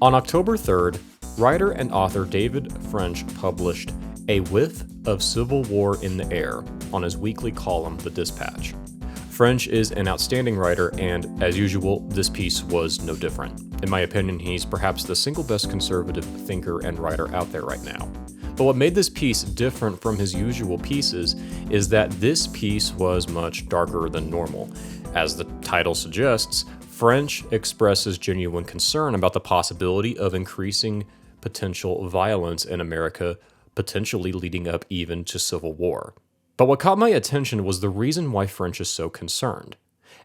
On October 3rd, writer and author David French published A Whiff of Civil War in the Air on his weekly column, The Dispatch. French is an outstanding writer, and as usual, this piece was no different. In my opinion, he's perhaps the single best conservative thinker and writer out there right now. But what made this piece different from his usual pieces is that this piece was much darker than normal. As the title suggests, French expresses genuine concern about the possibility of increasing potential violence in America, potentially leading up even to civil war. But what caught my attention was the reason why French is so concerned.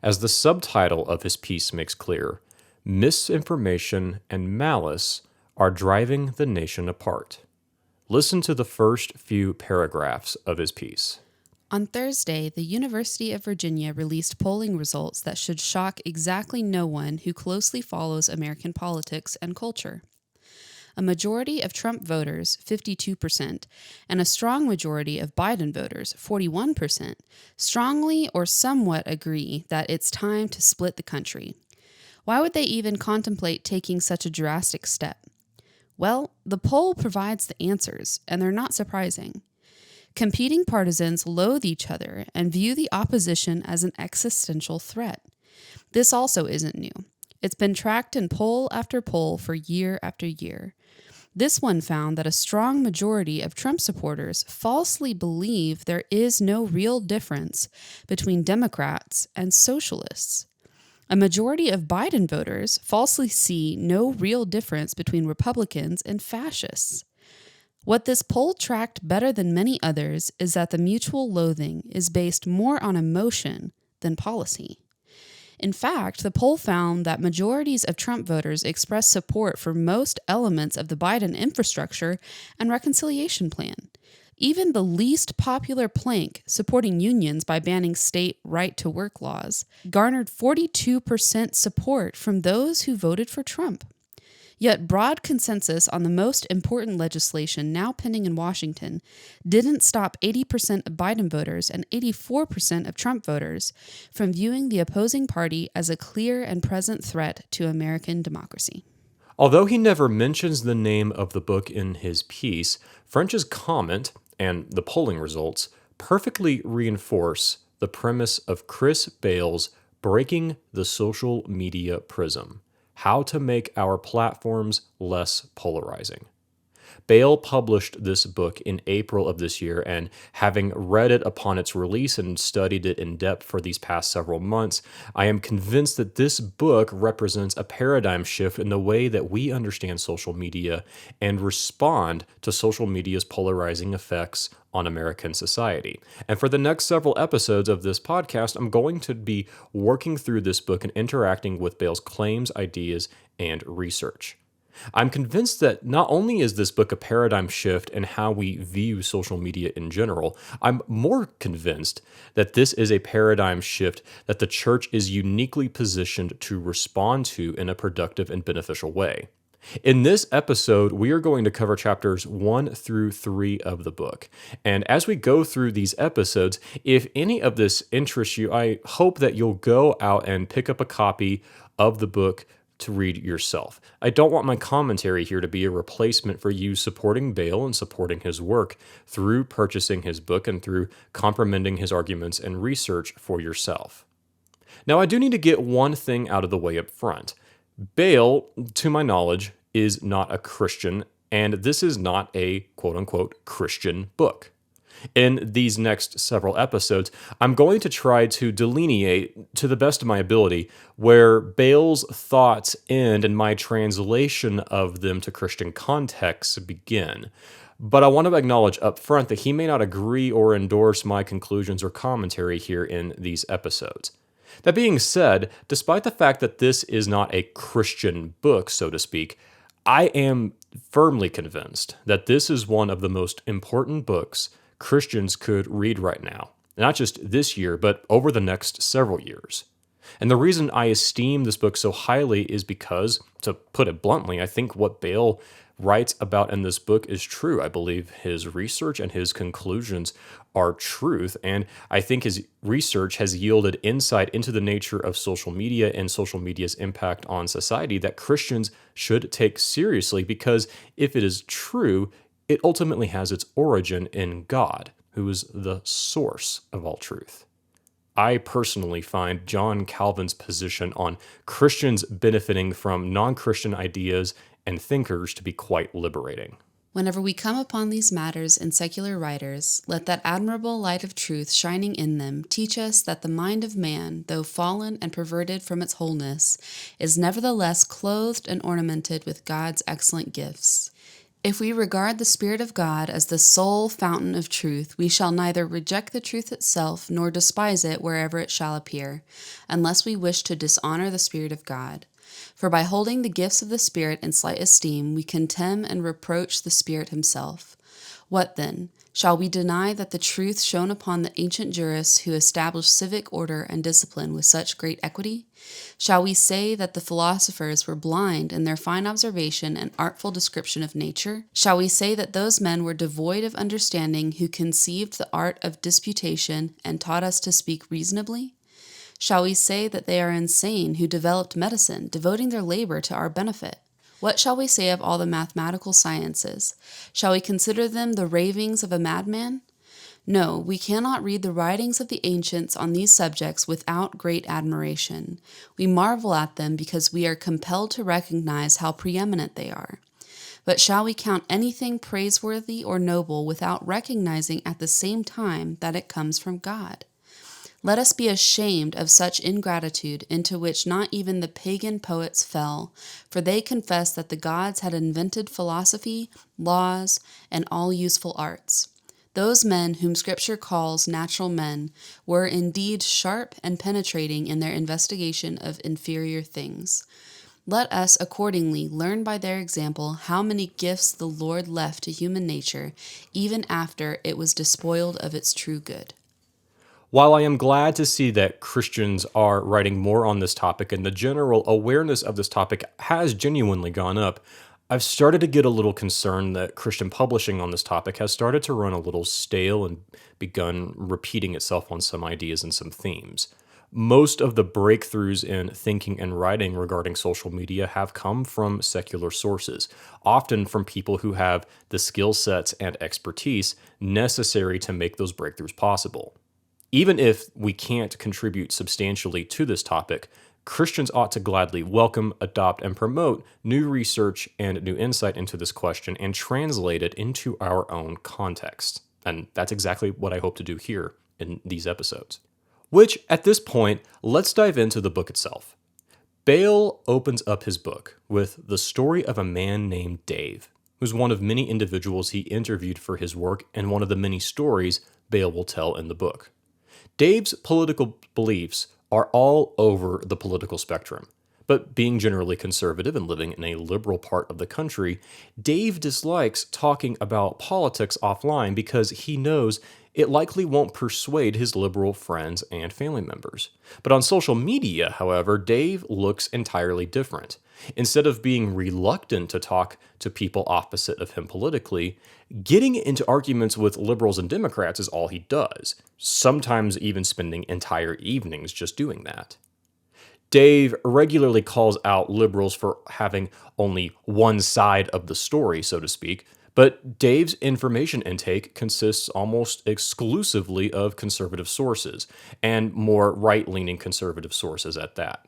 As the subtitle of his piece makes clear, misinformation and malice are driving the nation apart. Listen to the first few paragraphs of his piece. On Thursday, the University of Virginia released polling results that should shock exactly no one who closely follows American politics and culture. A majority of Trump voters, 52%, and a strong majority of Biden voters, 41%, strongly or somewhat agree that it's time to split the country. Why would they even contemplate taking such a drastic step? Well, the poll provides the answers, and they're not surprising. Competing partisans loathe each other and view the opposition as an existential threat. This also isn't new. It's been tracked in poll after poll for year after year. This one found that a strong majority of Trump supporters falsely believe there is no real difference between Democrats and socialists. A majority of Biden voters falsely see no real difference between Republicans and fascists. What this poll tracked better than many others is that the mutual loathing is based more on emotion than policy. In fact, the poll found that majorities of Trump voters expressed support for most elements of the Biden infrastructure and reconciliation plan. Even the least popular plank, supporting unions by banning state right-to-work laws, garnered 42% support from those who voted for Trump. Yet broad consensus on the most important legislation now pending in Washington didn't stop 80% of Biden voters and 84% of Trump voters from viewing the opposing party as a clear and present threat to American democracy. Although he never mentions the name of the book in his piece, French's comment and the polling results perfectly reinforce the premise of Chris Bale's Breaking the Social Media Prism: How to Make Our Platforms Less Polarizing. Bale published this book in April of this year, and having read it upon its release and studied it in depth for these past several months, I am convinced that this book represents a paradigm shift in the way that we understand social media and respond to social media's polarizing effects on American society. And for the next several episodes of this podcast, I'm going to be working through this book and interacting with Bale's claims, ideas, and research. I'm convinced that not only is this book a paradigm shift in how we view social media in general, I'm more convinced that this is a paradigm shift that the church is uniquely positioned to respond to in a productive and beneficial way. In this episode, we are going to cover chapters 1 through 3 of the book. And as we go through these episodes, if any of this interests you, I hope that you'll go out and pick up a copy of the book to read yourself. I don't want my commentary here to be a replacement for you supporting Bale and supporting his work through purchasing his book and through comprehending his arguments and research for yourself. Now, I do need to get one thing out of the way up front. Bale, to my knowledge, is not a Christian, and this is not a quote-unquote Christian book. In these next several episodes, I'm going to try to delineate, to the best of my ability, where Bale's thoughts end and my translation of them to Christian contexts begin. But I want to acknowledge up front that he may not agree or endorse my conclusions or commentary here in these episodes. That being said, despite the fact that this is not a Christian book, so to speak, I am firmly convinced that this is one of the most important books Christians could read right now, not just this year, but over the next several years. And the reason I esteem this book so highly is because, to put it bluntly, I think what Bale writes about in this book is true. I believe his research and his conclusions are truth. And I think his research has yielded insight into the nature of social media and social media's impact on society that Christians should take seriously, because if it is true, it ultimately has its origin in God, who is the source of all truth. I personally find John Calvin's position on Christians benefiting from non-Christian ideas and thinkers to be quite liberating. Whenever we come upon these matters in secular writers, let that admirable light of truth shining in them teach us that the mind of man, though fallen and perverted from its wholeness, is nevertheless clothed and ornamented with God's excellent gifts. If we regard the Spirit of God as the sole fountain of truth, we shall neither reject the truth itself nor despise it wherever it shall appear, unless we wish to dishonor the Spirit of God. For by holding the gifts of the Spirit in slight esteem, we contemn and reproach the Spirit himself. What then? Shall we deny that the truth shone upon the ancient jurists who established civic order and discipline with such great equity? Shall we say that the philosophers were blind in their fine observation and artful description of nature? Shall we say that those men were devoid of understanding who conceived the art of disputation and taught us to speak reasonably? Shall we say that they are insane who developed medicine, devoting their labor to our benefit? What shall we say of all the mathematical sciences? Shall we consider them the ravings of a madman? No, we cannot read the writings of the ancients on these subjects without great admiration. We marvel at them because we are compelled to recognize how preeminent they are. But shall we count anything praiseworthy or noble without recognizing at the same time that it comes from God? Let us be ashamed of such ingratitude into which not even the pagan poets fell, for they confessed that the gods had invented philosophy, laws, and all useful arts. Those men whom Scripture calls natural men were indeed sharp and penetrating in their investigation of inferior things. Let us accordingly learn by their example how many gifts the Lord left to human nature, even after it was despoiled of its true good. While I am glad to see that Christians are writing more on this topic and the general awareness of this topic has genuinely gone up, I've started to get a little concerned that Christian publishing on this topic has started to run a little stale and begun repeating itself on some ideas and some themes. Most of the breakthroughs in thinking and writing regarding social media have come from secular sources, often from people who have the skill sets and expertise necessary to make those breakthroughs possible. Even if we can't contribute substantially to this topic, Christians ought to gladly welcome, adopt, and promote new research and new insight into this question and translate it into our own context. And that's exactly what I hope to do here in these episodes. Which, at this point, let's dive into the book itself. Bale opens up his book with the story of a man named Dave, who's one of many individuals he interviewed for his work and one of the many stories Bale will tell in the book. Dave's political beliefs are all over the political spectrum, but being generally conservative and living in a liberal part of the country, Dave dislikes talking about politics offline because he knows it likely won't persuade his liberal friends and family members. But on social media, however, Dave looks entirely different. Instead of being reluctant to talk to people opposite of him politically, getting into arguments with liberals and Democrats is all he does, sometimes even spending entire evenings just doing that. Dave regularly calls out liberals for having only one side of the story, so to speak, but Dave's information intake consists almost exclusively of conservative sources, and more right-leaning conservative sources at that.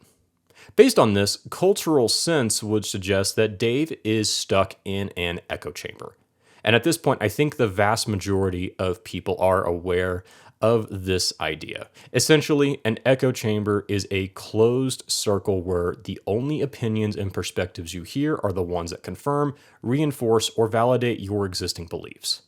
Based on this, cultural sense would suggest that Dave is stuck in an echo chamber. And at this point, I think the vast majority of people are aware of this idea. Essentially, an echo chamber is a closed circle where the only opinions and perspectives you hear are the ones that confirm, reinforce, or validate your existing beliefs.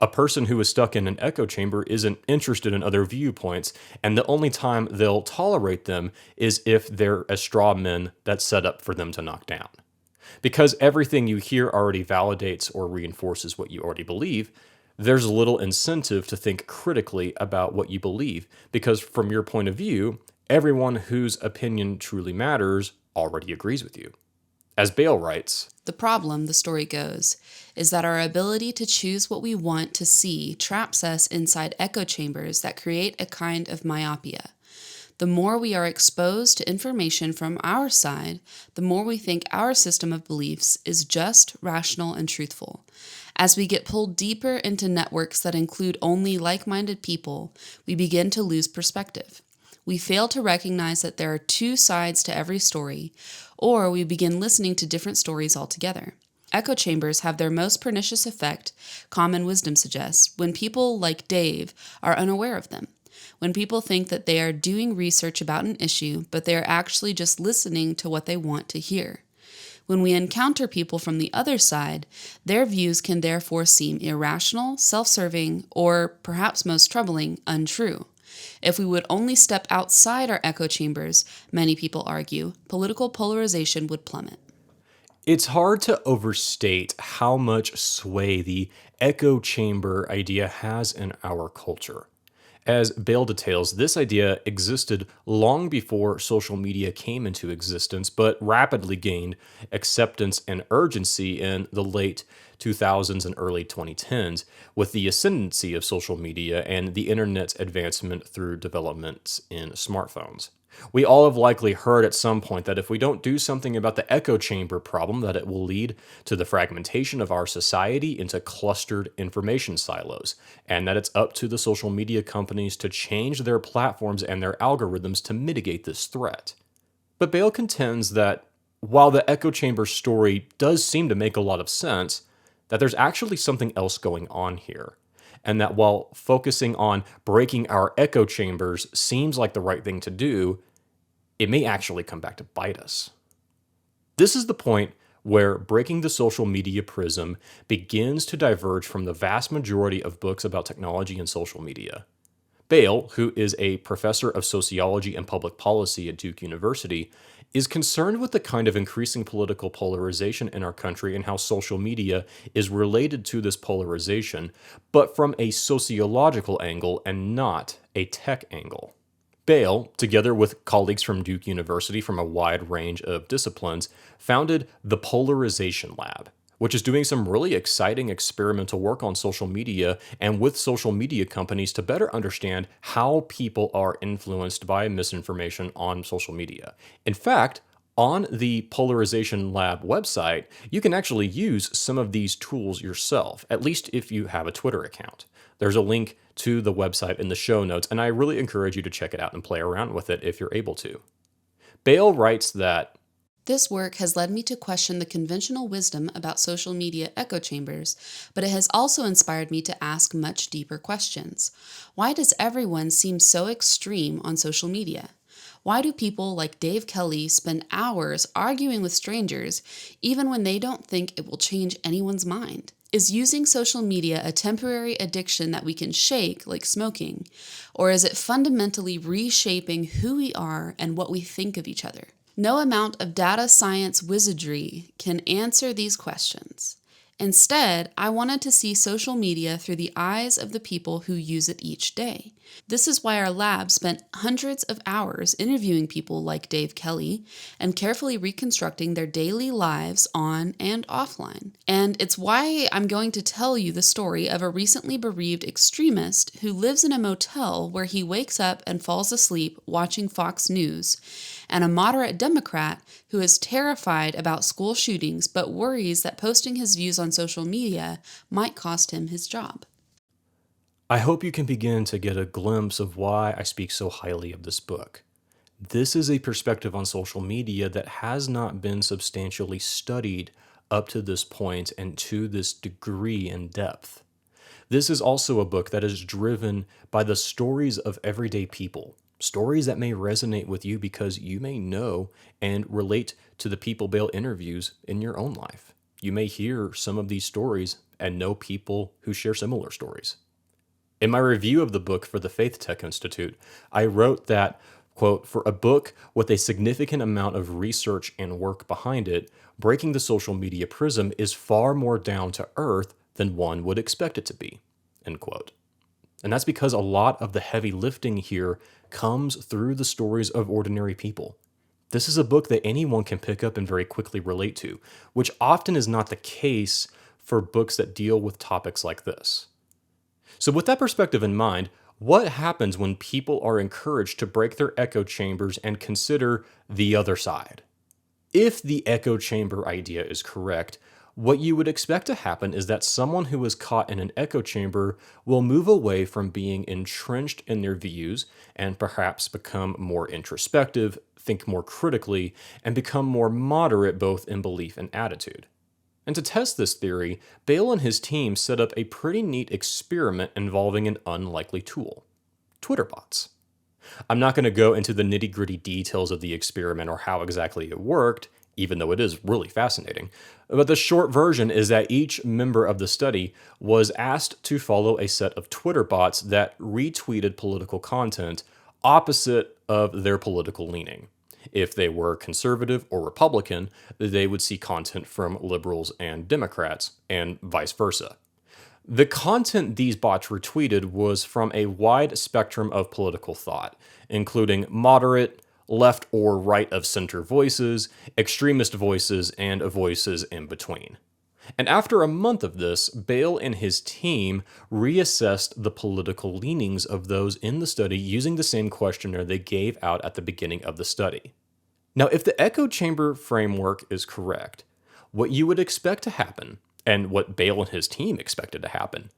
A person who is stuck in an echo chamber isn't interested in other viewpoints, and the only time they'll tolerate them is if they're a straw men that's set up for them to knock down. Because everything you hear already validates or reinforces what you already believe, there's little incentive to think critically about what you believe, because from your point of view, everyone whose opinion truly matters already agrees with you. As Bale writes, "The problem," the story goes, "is that our ability to choose what we want to see traps us inside echo chambers that create a kind of myopia. The more we are exposed to information from our side, the more we think our system of beliefs is just, rational, and truthful. As we get pulled deeper into networks that include only like-minded people, we begin to lose perspective. We fail to recognize that there are two sides to every story, or we begin listening to different stories altogether. Echo chambers have their most pernicious effect, common wisdom suggests, when people like Dave are unaware of them. When people think that they are doing research about an issue, but they are actually just listening to what they want to hear. When we encounter people from the other side, their views can therefore seem irrational, self-serving, or, perhaps most troubling, untrue. If we would only step outside our echo chambers, many people argue, political polarization would plummet." it's hard to overstate how much sway the echo chamber idea has in our culture. As Bale details, this idea existed long before social media came into existence, but rapidly gained acceptance and urgency in the late 2000s and early 2010s with the ascendancy of social media and the internet's advancement through developments in smartphones. We all have likely heard at some point that if we don't do something about the echo chamber problem, that it will lead to the fragmentation of our society into clustered information silos, and that it's up to the social media companies to change their platforms and their algorithms to mitigate this threat. But Bale contends that while the echo chamber story does seem to make a lot of sense, that there's actually something else going on here, and that while focusing on breaking our echo chambers seems like the right thing to do, it may actually come back to bite us. This is the point where breaking the social media prism begins to diverge from the vast majority of books about technology and social media. Bale, who is a professor of sociology and public policy at Duke University, is concerned with the kind of increasing political polarization in our country and how social media is related to this polarization, but from a sociological angle and not a tech angle. Bale, together with colleagues from Duke University from a wide range of disciplines, founded the Polarization Lab, which is doing some really exciting experimental work on social media and with social media companies to better understand how people are influenced by misinformation on social media. In fact, on the Polarization Lab website, you can actually use some of these tools yourself, at least if you have a Twitter account. There's a link to the website in the show notes, and I really encourage you to check it out and play around with it if you're able to. Bale writes that, "This work has led me to question the conventional wisdom about social media echo chambers, but it has also inspired me to ask much deeper questions. Why does everyone seem so extreme on social media? Why do people like Dave Kelly spend hours arguing with strangers even when they don't think it will change anyone's mind? Is using social media a temporary addiction that we can shake, like smoking, or is it fundamentally reshaping who we are and what we think of each other? No amount of data science wizardry can answer these questions. Instead, I wanted to see social media through the eyes of the people who use it each day. This is why our lab spent hundreds of hours interviewing people like Dave Kelly and carefully reconstructing their daily lives on and offline. And it's why I'm going to tell you the story of a recently bereaved extremist who lives in a motel where he wakes up and falls asleep watching Fox News, and a moderate Democrat who is terrified about school shootings but worries that posting his views on social media might cost him his job. I hope you can begin to get a glimpse of why I speak so highly of this book. This is a perspective on social media that has not been substantially studied up to this point and to this degree in depth. This is also a book that is driven by the stories of everyday people, stories that may resonate with you because you may know and relate to the people Bale interviews in your own life. You may hear some of these stories and know people who share similar stories. In my review of the book for the Faith Tech Institute, I wrote that, quote, "For a book with a significant amount of research and work behind it, breaking the social media prism is far more down to earth than one would expect it to be," end quote. And that's because a lot of the heavy lifting here comes through the stories of ordinary people. This is a book that anyone can pick up and very quickly relate to, which often is not the case for books that deal with topics like this. So, with that perspective in mind, what happens when people are encouraged to break their echo chambers and consider the other side? If the echo chamber idea is correct, what you would expect to happen is that someone who is caught in an echo chamber will move away from being entrenched in their views and perhaps become more introspective, think more critically, and become more moderate both in belief and attitude. And to test this theory, Bale and his team set up a pretty neat experiment involving an unlikely tool: Twitter bots. I'm not going to go into the nitty gritty details of the experiment or how exactly it worked, even though it is really fascinating. But the short version is that each member of the study was asked to follow a set of Twitter bots that retweeted political content opposite of their political leaning. If they were conservative or Republican, they would see content from liberals and Democrats, and vice versa. The content these bots retweeted was from a wide spectrum of political thought, including moderate, left or right of center voices, extremist voices, and voices in between. And after a month of this, Bale and his team reassessed the political leanings of those in the study using the same questionnaire they gave out at the beginning of the study. Now, if the echo chamber framework is correct, what you would expect to happen, and what Bale and his team expected to happen,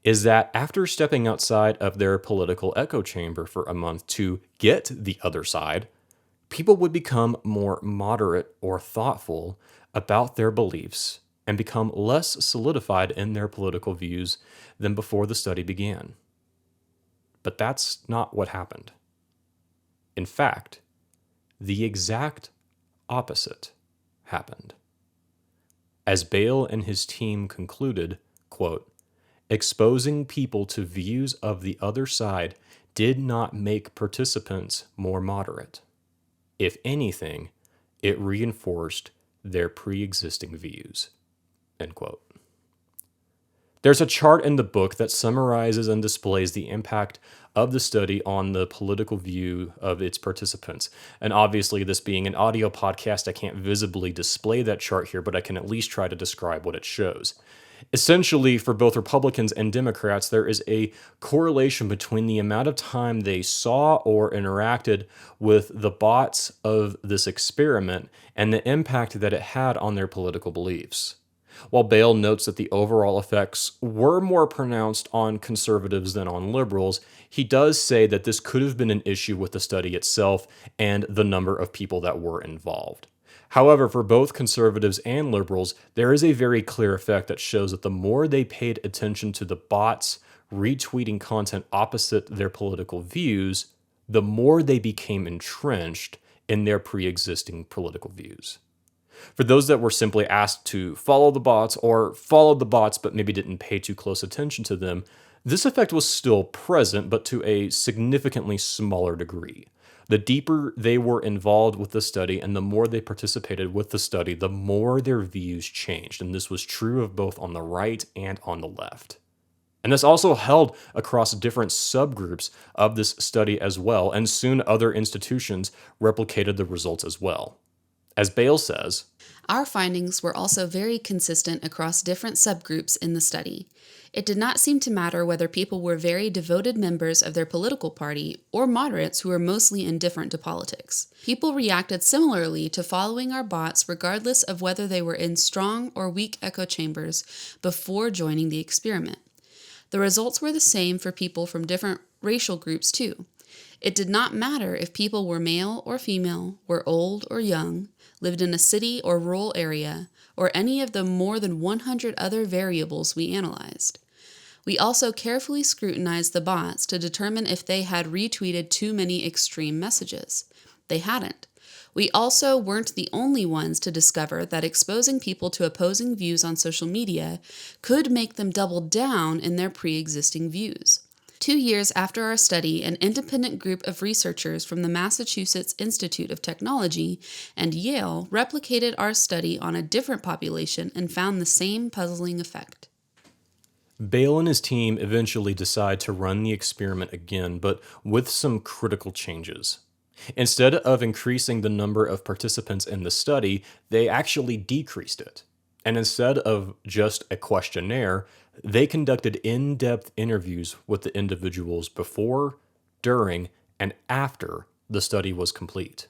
is that after stepping outside of their political echo chamber for a month to get the other side, people would become more moderate or thoughtful about their beliefs and become less solidified in their political views than before the study began. But that's not what happened. In fact, the exact opposite happened. As Bale and his team concluded, quote, "Exposing people to views of the other side did not make participants more moderate. If anything, it reinforced their pre-existing views." End quote. There's a chart in the book that summarizes and displays the impact of the study on the political view of its participants. And obviously, this being an audio podcast, I can't visibly display that chart here, but I can at least try to describe what it shows. Essentially, for both Republicans and Democrats, there is a correlation between the amount of time they saw or interacted with the bots of this experiment and the impact that it had on their political beliefs. While Bale notes that the overall effects were more pronounced on conservatives than on liberals, he does say that this could have been an issue with the study itself and the number of people that were involved. However, for both conservatives and liberals, there is a very clear effect that shows that the more they paid attention to the bots retweeting content opposite their political views, the more they became entrenched in their pre-existing political views. For those that were simply asked to follow the bots or followed the bots but maybe didn't pay too close attention to them, this effect was still present, but to a significantly smaller degree. The deeper they were involved with the study and the more they participated with the study, the more their views changed. And this was true of both on the right and on the left. And this also held across different subgroups of this study as well, and soon other institutions replicated the results as well. As Bale says, "Our findings were also very consistent across different subgroups in the study. It did not seem to matter whether people were very devoted members of their political party or moderates who were mostly indifferent to politics. People reacted similarly to following our bots regardless of whether they were in strong or weak echo chambers before joining the experiment. The results were the same for people from different racial groups too. It did not matter if people were male or female, were old or young, lived in a city or rural area, or any of the more than 100 other variables we analyzed. We also carefully scrutinized the bots to determine if they had retweeted too many extreme messages. They hadn't. We also weren't the only ones to discover that exposing people to opposing views on social media could make them double down in their pre-existing views. 2 years after our study, an independent group of researchers from the Massachusetts Institute of Technology and Yale replicated our study on a different population and found the same puzzling effect." Bale and his team eventually decide to run the experiment again, but with some critical changes. Instead of increasing the number of participants in the study, they actually decreased it. And instead of just a questionnaire, they conducted in depth interviews with the individuals before, during, and after the study was complete.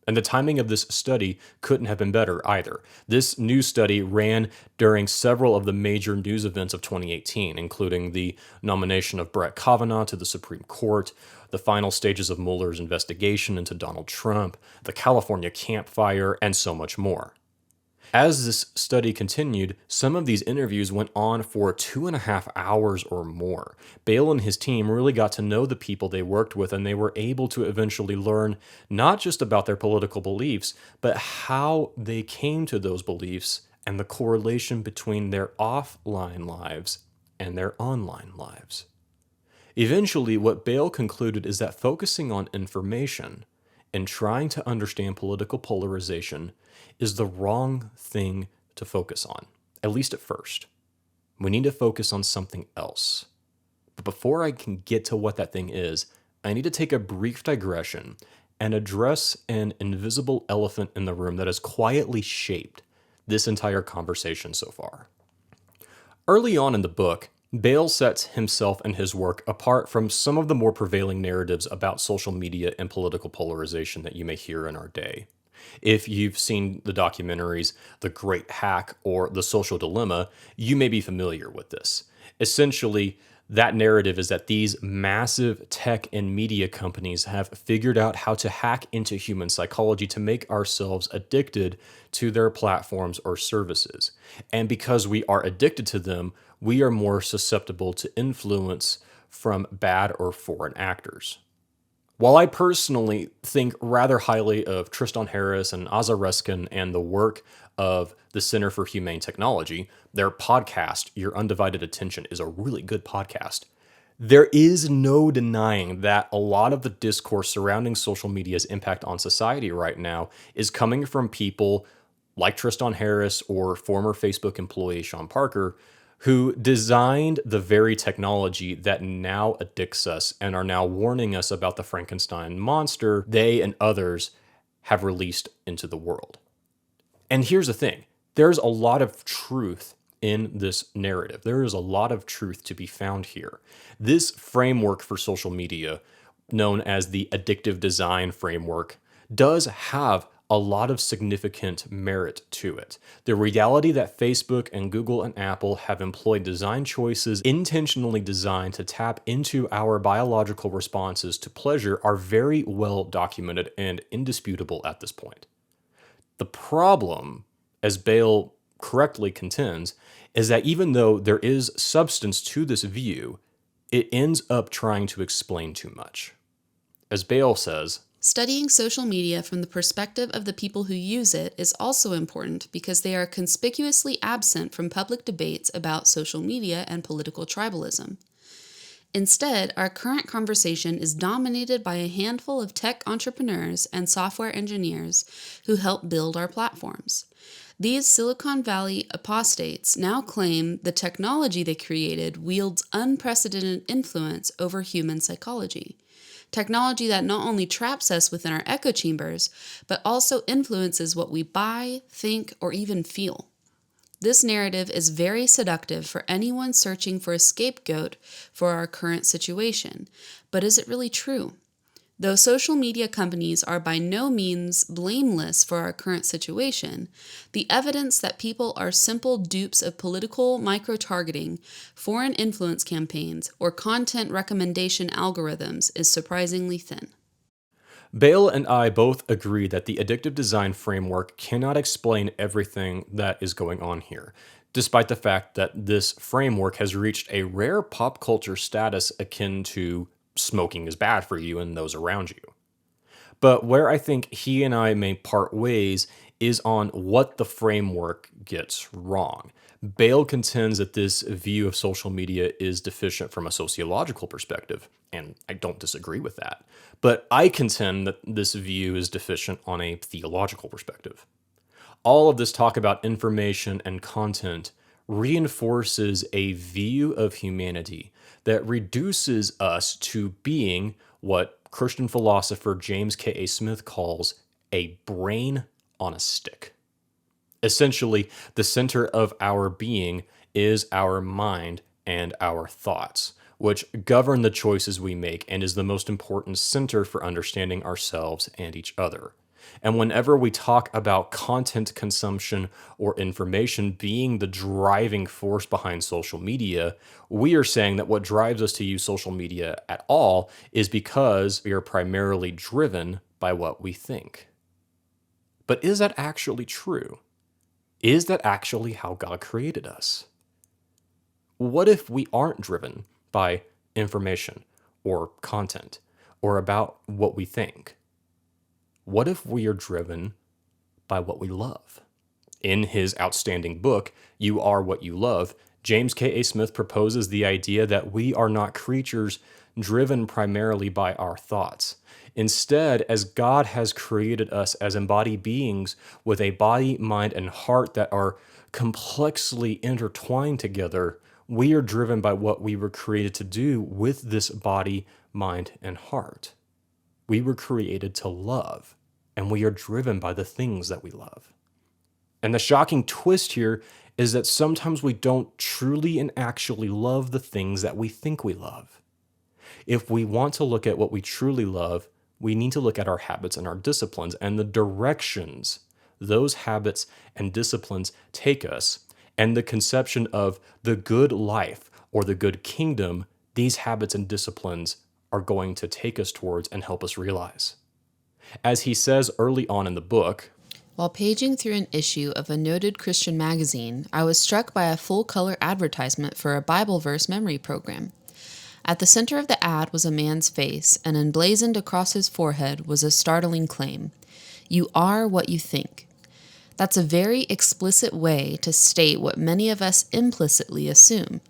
And the timing of this study couldn't have been better either. This new study ran during several of the major news events of 2018, including the nomination of Brett Kavanaugh to the Supreme Court, the final stages of Mueller's investigation into Donald Trump, the California Camp Fire, and so much more. As this study continued, some of these interviews went on for 2.5 hours or more. Bale and his team really got to know the people they worked with, and they were able to eventually learn not just about their political beliefs, but how they came to those beliefs and the correlation between their offline lives and their online lives. Eventually, what Bale concluded is that focusing on information and trying to understand political polarization is the wrong thing to focus on, at least at first. We need to focus on something else. But before I can get to what that thing is, I need to take a brief digression and address an invisible elephant in the room that has quietly shaped this entire conversation so far. Early on in the book, Bale sets himself and his work apart from some of the more prevailing narratives about social media and political polarization that you may hear in our day. If you've seen the documentaries The Great Hack or The Social Dilemma, you may be familiar with this. Essentially, that narrative is that these massive tech and media companies have figured out how to hack into human psychology to make ourselves addicted to their platforms or services. And because we are addicted to them, we are more susceptible to influence from bad or foreign actors. While I personally think rather highly of Tristan Harris and Aza Reskin and the work of the Center for Humane Technology, their podcast, Your Undivided Attention, is a really good podcast. There is no denying that a lot of the discourse surrounding social media's impact on society right now is coming from people like Tristan Harris or former Facebook employee Sean Parker, who designed the very technology that now addicts us and are now warning us about the Frankenstein monster they and others have released into the world. And here's the thing, there's a lot of truth in this narrative. There is a lot of truth to be found here. This framework for social media, known as the addictive design framework, does have a lot of significant merit to it. The reality that Facebook and Google and Apple have employed design choices intentionally designed to tap into our biological responses to pleasure are very well documented and indisputable at this point. The problem, as Bale correctly contends, is that even though there is substance to this view, it ends up trying to explain too much. As Bale says, studying social media from the perspective of the people who use it is also important because they are conspicuously absent from public debates about social media and political tribalism. Instead, our current conversation is dominated by a handful of tech entrepreneurs and software engineers who help build our platforms. These Silicon Valley apostates now claim the technology they created wields unprecedented influence over human psychology. Technology that not only traps us within our echo chambers, but also influences what we buy, think, or even feel. This narrative is very seductive for anyone searching for a scapegoat for our current situation. But is it really true? Though social media companies are by no means blameless for our current situation, the evidence that people are simple dupes of political micro-targeting, foreign influence campaigns, or content recommendation algorithms is surprisingly thin. Bale and I both agree that the addictive design framework cannot explain everything that is going on here, despite the fact that this framework has reached a rare pop culture status akin to smoking is bad for you and those around you. But where I think he and I may part ways is on what the framework gets wrong. Bale contends that this view of social media is deficient from a sociological perspective, and I don't disagree with that. But I contend that this view is deficient on a theological perspective. All of this talk about information and content reinforces a view of humanity that reduces us to being what Christian philosopher James K.A. Smith calls a brain on a stick. Essentially, the center of our being is our mind and our thoughts, which govern the choices we make and is the most important center for understanding ourselves and each other. And whenever we talk about content consumption or information being the driving force behind social media, we are saying that what drives us to use social media at all is because we are primarily driven by what we think. But is that actually true? Is that actually how God created us? What if we aren't driven by information or content or about what we think? What if we are driven by what we love? In his outstanding book, You Are What You Love, James K.A. Smith proposes the idea that we are not creatures driven primarily by our thoughts. Instead, as God has created us as embodied beings with a body, mind, and heart that are complexly intertwined together, we are driven by what we were created to do with this body, mind, and heart. We were created to love, and we are driven by the things that we love. And the shocking twist here is that sometimes we don't truly and actually love the things that we think we love. If we want to look at what we truly love, we need to look at our habits and our disciplines and the directions those habits and disciplines take us, and the conception of the good life or the good kingdom these habits and disciplines are going to take us towards and help us realize. As he says early on in the book, While paging through an issue of a noted Christian magazine, I was struck by a full-color advertisement for a Bible verse memory program. At the center of the ad was a man's face, and emblazoned across his forehead was a startling claim: "You are what you think." That's a very explicit way to state what many of us implicitly assume.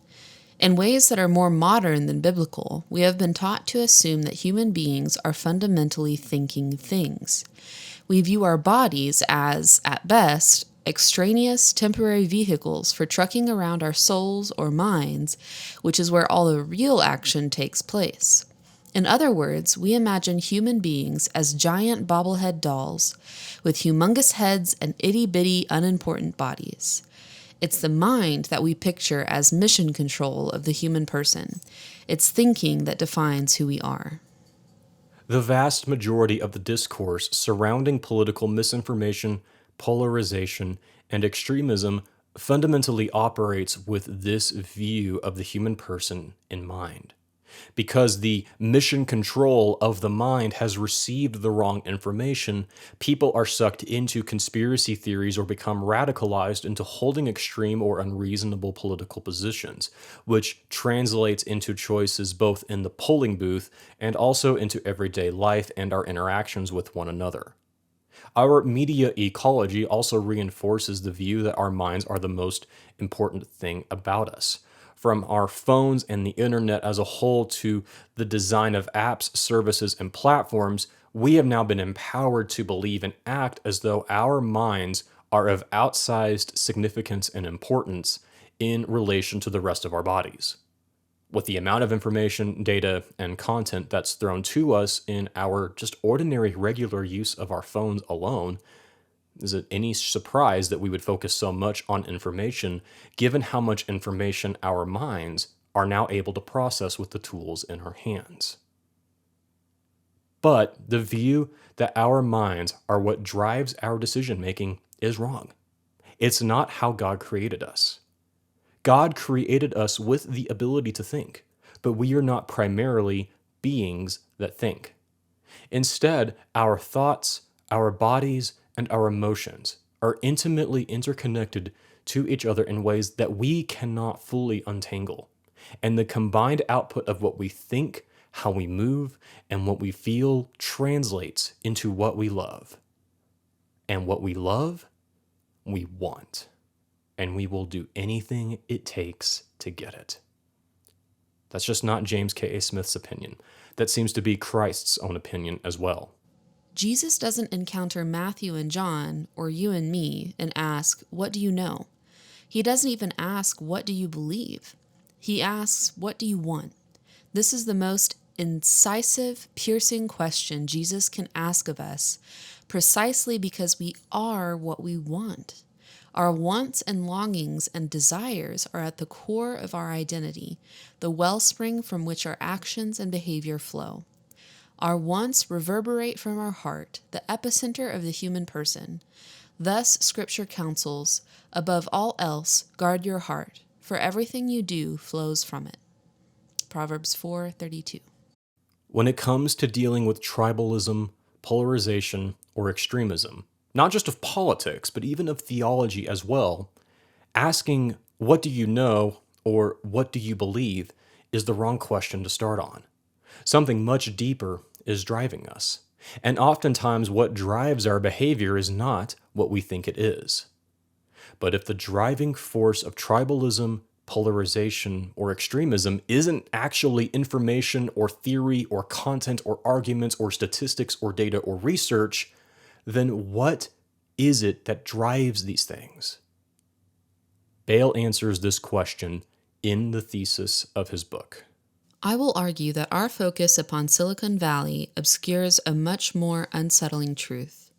In ways that are more modern than biblical, we have been taught to assume that human beings are fundamentally thinking things. We view our bodies as, at best, extraneous temporary vehicles for trucking around our souls or minds, which is where all the real action takes place. In other words, we imagine human beings as giant bobblehead dolls with humongous heads and itty-bitty unimportant bodies. It's the mind that we picture as mission control of the human person. It's thinking that defines who we are. the vast majority of the discourse surrounding political misinformation, polarization, and extremism fundamentally operates with this view of the human person in mind. Because the mission control of the mind has received the wrong information, people are sucked into conspiracy theories or become radicalized into holding extreme or unreasonable political positions, which translates into choices both in the polling booth and also into everyday life and our interactions with one another. Our media ecology also reinforces the view that our minds are the most important thing about us. From our phones and the internet as a whole to the design of apps, services, and platforms, we have now been empowered to believe and act as though our minds are of outsized significance and importance in relation to the rest of our bodies. With the amount of information, data, and content that's thrown to us in our just ordinary regular use of our phones alone, is it any surprise that we would focus so much on information, given how much information our minds are now able to process with the tools in our hands? But the view that our minds are what drives our decision making is wrong. It's not how God created us. God created us with the ability to think, but we are not primarily beings that think. Instead, our thoughts, our bodies, and our emotions are intimately interconnected to each other in ways that we cannot fully untangle. And the combined output of what we think, how we move, and what we feel translates into what we love. And what we love, we want. And we will do anything it takes to get it. That's just not James K.A. Smith's opinion. That seems to be Christ's own opinion as well. Jesus doesn't encounter Matthew and John, or you and me, and ask, "What do you know?" He doesn't even ask, "What do you believe?" He asks, "What do you want?" This is the most incisive, piercing question Jesus can ask of us precisely because we are what we want. Our wants and longings and desires are at the core of our identity, the wellspring from which our actions and behavior flow. Our wants reverberate from our heart, the epicenter of the human person. Thus, Scripture counsels, above all else, guard your heart, for everything you do flows from it. Proverbs 4:32. When it comes to dealing with tribalism, polarization, or extremism, not just of politics, but even of theology as well, asking, what do you know, or what do you believe, is the wrong question to start on. Something much deeper is driving us. And oftentimes, what drives our behavior is not what we think it is. But if the driving force of tribalism, polarization, or extremism isn't actually information or theory or content or arguments or statistics or data or research, then what is it that drives these things? Bale answers this question in the thesis of his book. I will argue that our focus upon Silicon Valley obscures a much more unsettling truth.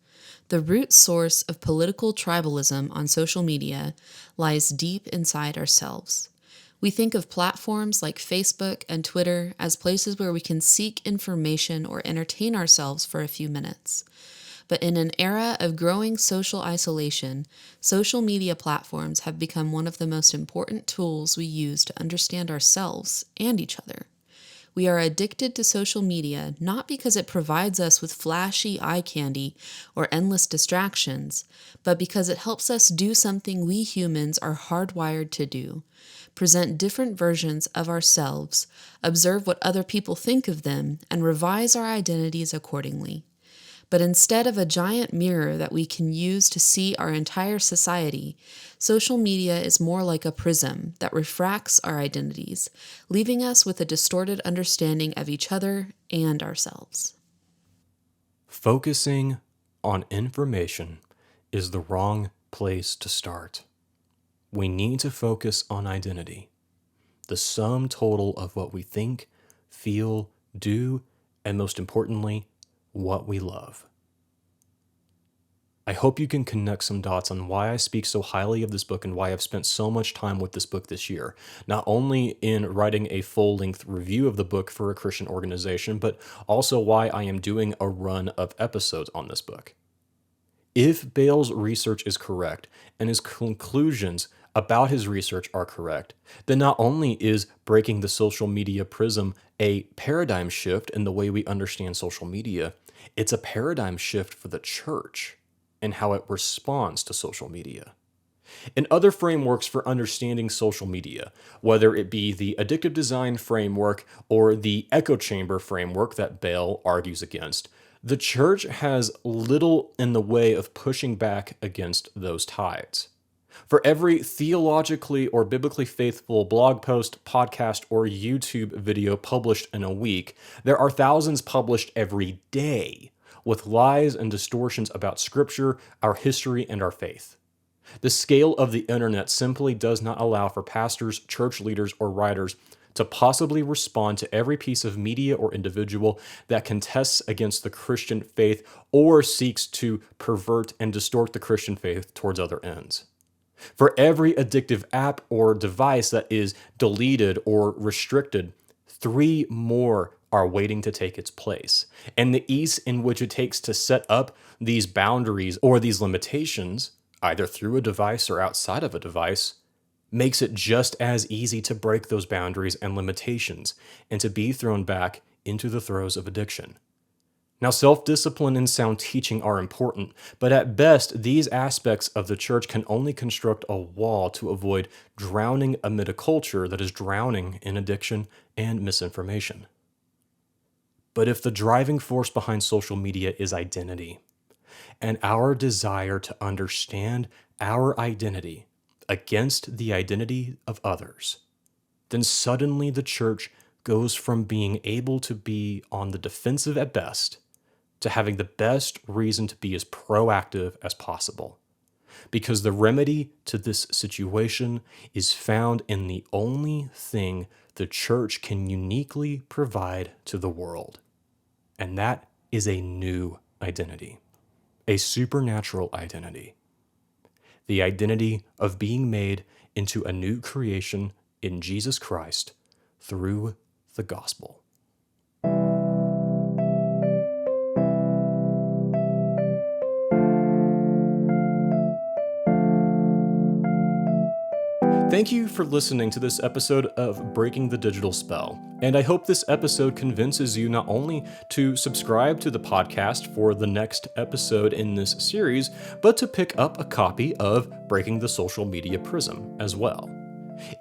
The root source of political tribalism on social media lies deep inside ourselves. We think of platforms like Facebook and Twitter as places where we can seek information or entertain ourselves for a few minutes. But in an era of growing social isolation, social media platforms have become one of the most important tools we use to understand ourselves and each other. We are addicted to social media not because it provides us with flashy eye candy or endless distractions, but because it helps us do something we humans are hardwired to do: present different versions of ourselves, observe what other people think of them, and revise our identities accordingly. But instead of a giant mirror that we can use to see our entire society, social media is more like a prism that refracts our identities, leaving us with a distorted understanding of each other and ourselves. Focusing on information is the wrong place to start. We need to focus on identity, the sum total of what we think, feel, do, and most importantly, what we love. I hope you can connect some dots on why I speak so highly of this book and why I've spent so much time with this book this year, not only in writing a full-length review of the book for a Christian organization, but also why I am doing a run of episodes on this book. If Bale's research is correct and his conclusions about his research are correct, then not only is breaking the social media prism a paradigm shift in the way we understand social media, it's a paradigm shift for the church and how it responds to social media. In other frameworks for understanding social media, whether it be the addictive design framework or the echo chamber framework that Bale argues against, the church has little in the way of pushing back against those tides. For every theologically or biblically faithful blog post, podcast, or YouTube video published in a week, there are thousands published every day with lies and distortions about Scripture, our history, and our faith. The scale of the internet simply does not allow for pastors, church leaders, or writers to possibly respond to every piece of media or individual that contests against the Christian faith or seeks to pervert and distort the Christian faith towards other ends. For every addictive app or device that is deleted or restricted, 3 more are waiting to take its place. And the ease in which it takes to set up these boundaries or these limitations, either through a device or outside of a device, makes it just as easy to break those boundaries and limitations and to be thrown back into the throes of addiction. Now, self-discipline and sound teaching are important, but at best, these aspects of the church can only construct a wall to avoid drowning amid a culture that is drowning in addiction and misinformation. But if the driving force behind social media is identity, and our desire to understand our identity against the identity of others, then suddenly the church goes from being able to be on the defensive at best to having the best reason to be as proactive as possible. because the remedy to this situation is found in the only thing the church can uniquely provide to the world, and that is a new identity, a supernatural identity, the identity of being made into a new creation in Jesus Christ through the gospel. Thank you for listening to this episode of Breaking the Digital Spell, and I hope this episode convinces you not only to subscribe to the podcast for the next episode in this series, but to pick up a copy of Breaking the Social Media Prism as well.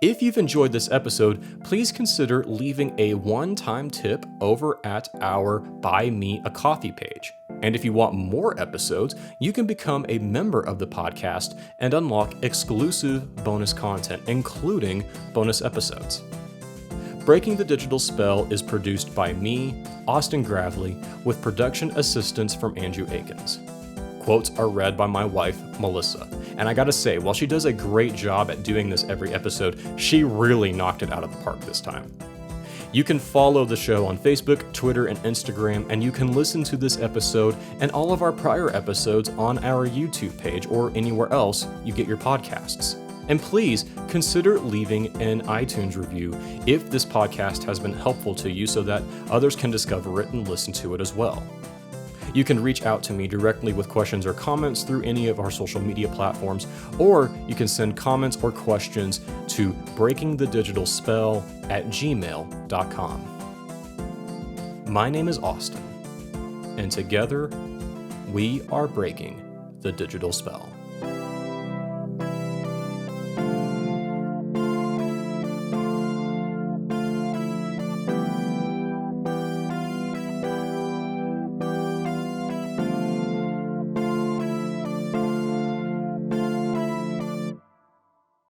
If you've enjoyed this episode, please consider leaving a one-time tip over at our Buy Me a Coffee page. And if you want more episodes, you can become a member of the podcast and unlock exclusive bonus content, including bonus episodes. Breaking the Digital Spell is produced by me, Austin Gravely, with production assistance from Andrew Akins. Quotes are read by my wife, Melissa. And I gotta say, while she does a great job at doing this every episode, she really knocked it out of the park this time. You can follow the show on Facebook, Twitter, and Instagram, and you can listen to this episode and all of our prior episodes on our YouTube page or anywhere else you get your podcasts. And please consider leaving an iTunes review if this podcast has been helpful to you so that others can discover it and listen to it as well. You can reach out to me directly with questions or comments through any of our social media platforms, or you can send comments or questions to breakingthedigitalspell@gmail.com. My name is Austin, and together we are breaking the digital spell.